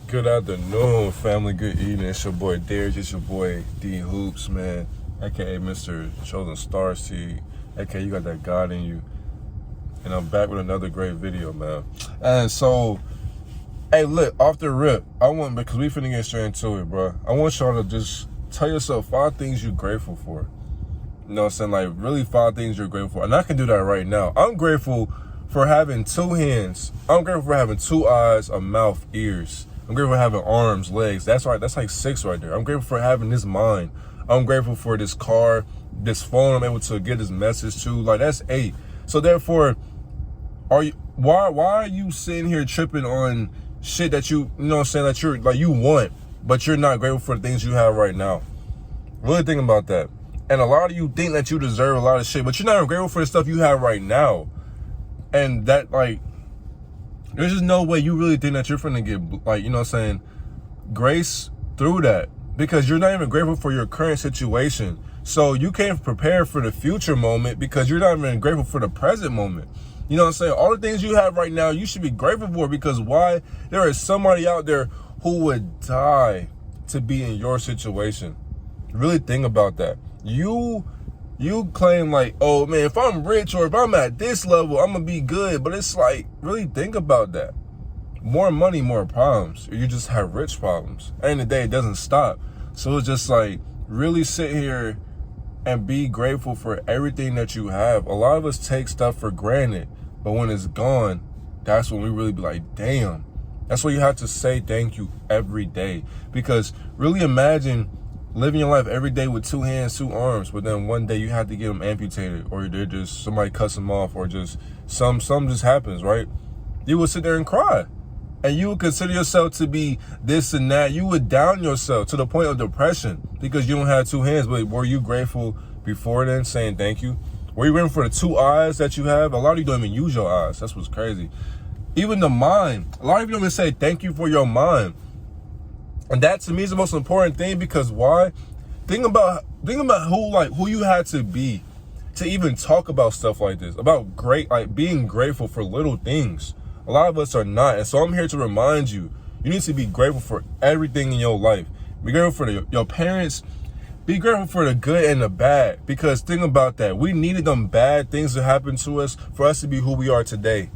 Good afternoon, family. Good evening. It's your boy Darius. It's your boy D Hoops, man. AKA Mr. Chosen Star Seed. AKA you got that God in you. And I'm back with another great video, man. And so, hey, look, off the rip, because we finna get straight into it, bro. I want y'all to just tell yourself 5 things you're grateful for. You know what I'm saying? Like, really 5 things you're grateful for. And I can do that right now. I'm grateful for having 2 hands. I'm grateful for having 2 eyes, a mouth, ears. I'm grateful for having arms, legs. That's right. That's like 6 right there. I'm grateful for having this mind. I'm grateful for this car, this phone I'm able to get this message to. Like, that's 8. So therefore, why are you sitting here tripping on shit that you know what I'm saying, that you're like you want, but you're not grateful for the things you have right now? Really think about that. And a lot of you think that you deserve a lot of shit, but you're not even grateful for the stuff you have right now. And that, like, there's just no way you really think that you're finna get, like, you know what I'm saying, grace through that, because you're not even grateful for your current situation. So you can't prepare for the future moment because you're not even grateful for the present moment. You know what I'm saying? All the things you have right now, you should be grateful for, because why? There is somebody out there who would die to be in your situation. Really think about that. You claim like, oh man, if I'm rich or if I'm at this level, I'm gonna be good. But it's like, really think about that. More money, more problems. Or you just have rich problems. At the end of the day, it doesn't stop. So it's just like, really sit here and be grateful for everything that you have. A lot of us take stuff for granted, but when it's gone, that's when we really be like, damn. That's why you have to say thank you every day. Because really imagine living your life every day with 2 hands, 2 arms, but then one day you have to get them amputated, or they're just, somebody cuts them off, or just something just happens, right? You would sit there and cry, and you would consider yourself to be this and that. You would down yourself to the point of depression because you don't have 2 hands. But were you grateful before then, saying thank you? Were you grateful for the 2 eyes that you have? A lot of you don't even use your eyes. That's what's crazy. Even the mind. A lot of you don't even say thank you for your mind. And that to me is the most important thing, because why? Think about who you had to be to even talk about stuff like this, about being grateful for little things. A lot of us are not. And so I'm here to remind you, you need to be grateful for everything in your life. Be grateful for your parents. Be grateful for the good and the bad, because think about that. We needed them bad things to happen to us for us to be who we are today.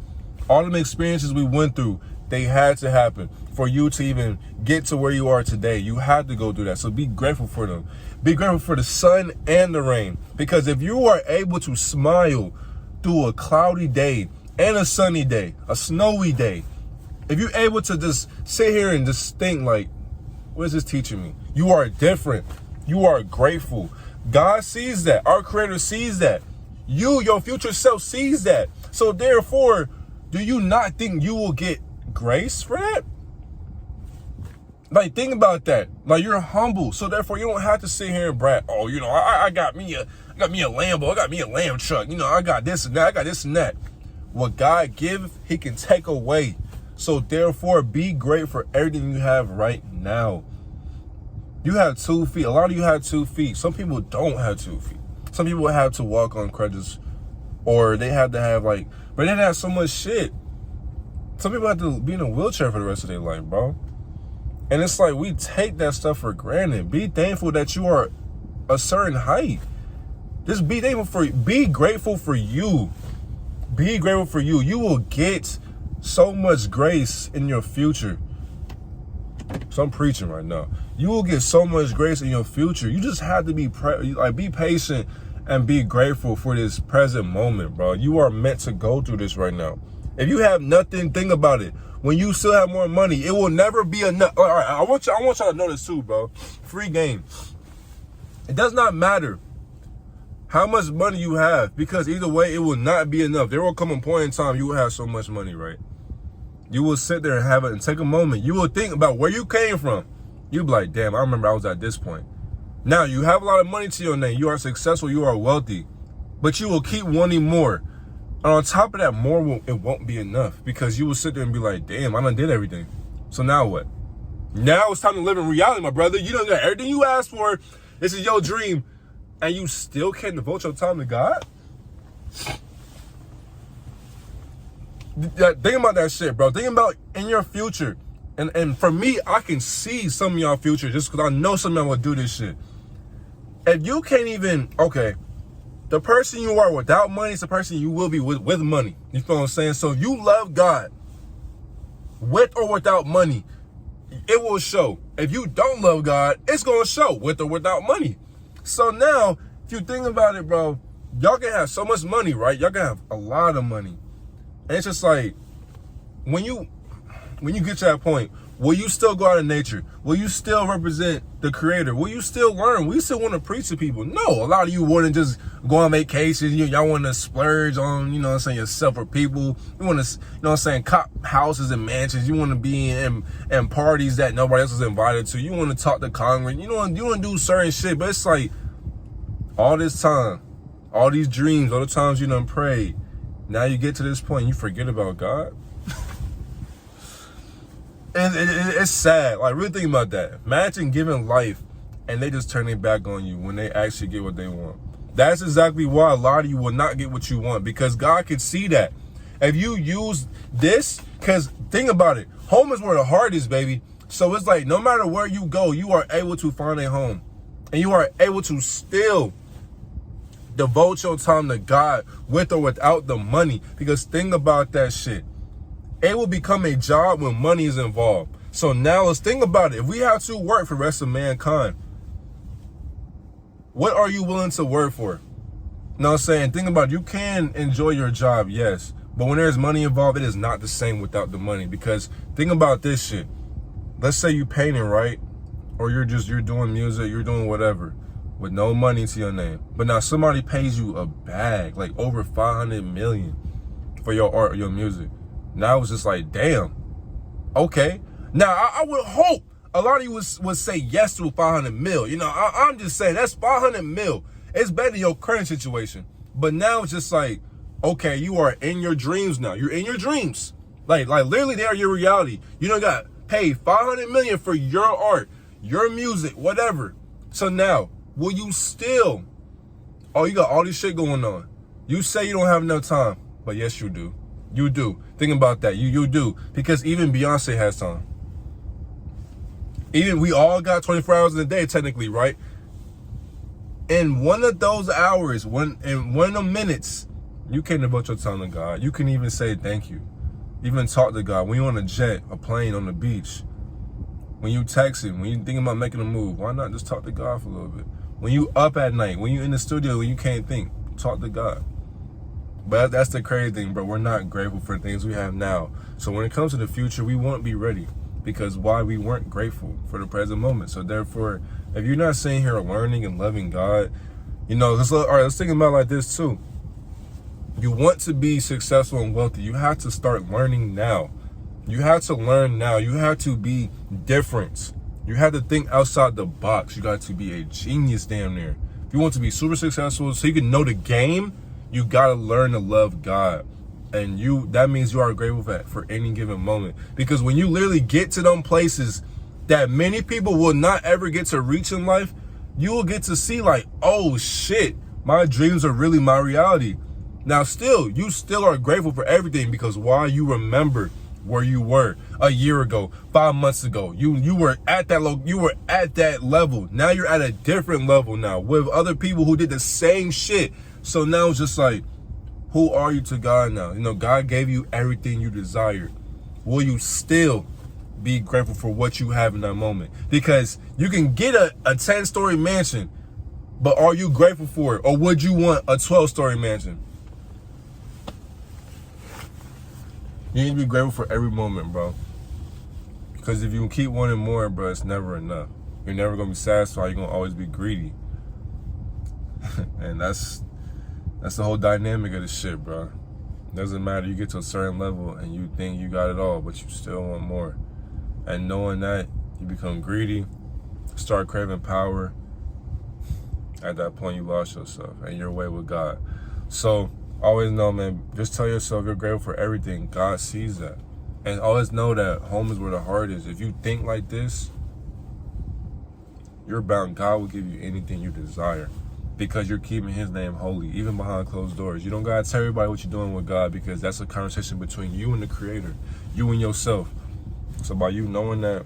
All them experiences we went through, they had to happen for you to even get to where you are today. You had to go through that. So be grateful for them. Be grateful for the sun and the rain, because if you are able to smile through a cloudy day and a sunny day, a snowy day, if you're able to just sit here and just think like, what is this teaching me? You are different. You are grateful. God sees that. Our Creator sees that. Your future self sees that. So therefore, do you not think you will get grace for that? Like, think about that. Like, you're humble, so therefore you don't have to sit here and brag. Oh, you know, I got me a Lambo, I got me a lamb truck. You know, I got this and that, I got this and that. What God gives, He can take away. So therefore, be great for everything you have right now. You have 2 feet. A lot of you have 2 feet. Some people don't have 2 feet. Some people have to walk on crutches, or they have to have but they didn't have so much shit. Some people have to be in a wheelchair for the rest of their life, bro. And it's like, we take that stuff for granted. Be thankful that you are a certain height. Just be grateful for you. Be grateful for you. Be grateful for you. You will get so much grace in your future. So I'm preaching right now. You will get so much grace in your future. You just have to be patient and be grateful for this present moment, bro. You are meant to go through this right now. If you have nothing, think about it. When you still have more money, it will never be enough. All right, I want y'all to know this too, bro. Free game. It does not matter how much money you have, because either way, it will not be enough. There will come a point in time you will have so much money, right? You will sit there and have it and take a moment. You will think about where you came from. You'll be like, damn, I remember I was at this point. Now, you have a lot of money to your name. You are successful. You are wealthy. But you will keep wanting more. And on top of that, it won't be enough, because you will sit there and be like, damn, I done did everything. So now what? Now it's time to live in reality, my brother. You done got everything you asked for. This is your dream. And you still can't devote your time to God? Think about that shit, bro. Think about in your future. And for me, I can see some of y'all future just because I know some of y'all will do this shit. If you can't even, okay, the person you are without money is the person you will be with money. You feel what I'm saying? So if you love God, with or without money, it will show. If you don't love God, it's going to show with or without money. So now, if you think about it, bro, y'all can have so much money, right? Y'all can have a lot of money. And it's just like, when you get to that point, will you still go out in nature? Will you still represent the Creator? Will you still learn? Will you still want to preach to people? No, a lot of you wouldn't just go on vacations. Y'all want to splurge on, yourself or people. You want to, cop houses and mansions. You want to be in parties that nobody else is invited to. You want to talk to Congress. You want to do certain shit. But it's like, all this time, all these dreams, all the times you done prayed, now you get to this point, you forget about God. And it's sad. Like, really think about that. Imagine giving life and they just turn their back on you when they actually get what they want. That's exactly why a lot of you will not get what you want, because God can see that. If you use this, because think about it, home is where the heart is, baby. So it's like, no matter where you go, you are able to find a home. And you are able to still devote your time to God with or without the money. Because think about that shit. It will become a job when money is involved. So now let's think about it. If we have to work for the rest of mankind, what are you willing to work for? You know what I'm saying? Think about it. You can enjoy your job, yes. But when there's money involved, it is not the same without the money. Because think about this shit. Let's say you painting, right? Or you're doing music, you're doing whatever, with no money to your name. But now somebody pays you a bag, like over 500 million for your art or your music. Now it's just like, damn, okay. Now, I would hope a lot of you would say yes to 500 mil. I'm just saying, that's 500 mil. It's better than your current situation. But now it's just like, okay, you are in your dreams now. You're in your dreams. Like literally, they are your reality. You don't got paid 500 million for your art, your music, whatever. So now, will you still, oh, you got all this shit going on. You say you don't have enough time, but yes, you do. You do. Think about that. You do. Because even Beyonce has time. Even we all got 24 hours in a day, technically, right? In one of those hours, in one of the minutes, you can devote your time to God. You can even say thank you. Even talk to God. When you're on a jet, a plane, on the beach, when you texting, when you thinking about making a move, why not just talk to God for a little bit? When you up at night, when you're in the studio and you can't think, talk to God. But that's the crazy thing, bro. We're not grateful for the things we have now. So when it comes to the future, we won't be ready. Because why? We weren't grateful for the present moment. So therefore, if you're not sitting here learning and loving God, let's think about it like this too. You want to be successful and wealthy, you have to start learning now. You have to learn now. You have to be different. You have to think outside the box. You got to be a genius damn near. If you want to be super successful so you can know the game, you gotta learn to love God. And that means you are grateful for any given moment. Because when you literally get to them places that many people will not ever get to reach in life, you will get to see like, oh shit, my dreams are really my reality. Now you still are grateful for everything, because why? You remember where you were a year ago, 5 months ago. You were at that level. Now you're at a different level now with other people who did the same shit. So now it's just like, who are you to God now? God gave you everything you desired. Will you still be grateful for what you have in that moment? Because you can get a 10-story mansion, but are you grateful for it? Or would you want a 12-story mansion? You need to be grateful for every moment, bro. Because if you keep wanting more, bro, it's never enough. You're never going to be satisfied. You're going to always be greedy. And that's the whole dynamic of this shit, bro. Doesn't matter. You get to a certain level and you think you got it all, but you still want more. And knowing that, you become greedy, start craving power. At that point, you lost yourself and your way with God. So always know, man, just tell yourself you're grateful for everything. God sees that. And always know that home is where the heart is. If you think like this, you're bound. God will give you anything you desire, because you're keeping his name holy, even behind closed doors. You don't gotta tell everybody what you're doing with God, because that's a conversation between you and the Creator, you and yourself. So by you knowing that,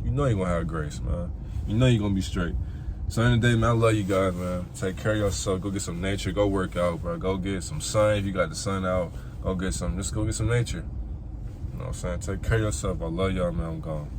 you know you're gonna have grace, man. You know you're gonna be straight. So in the day, man, I love you guys, man. Take care of yourself. Go get some nature. Go work out, bro. Go get some sun if you got the sun out. Just go get some nature. You know what I'm saying? Take care of yourself. I love y'all, man. I'm gone.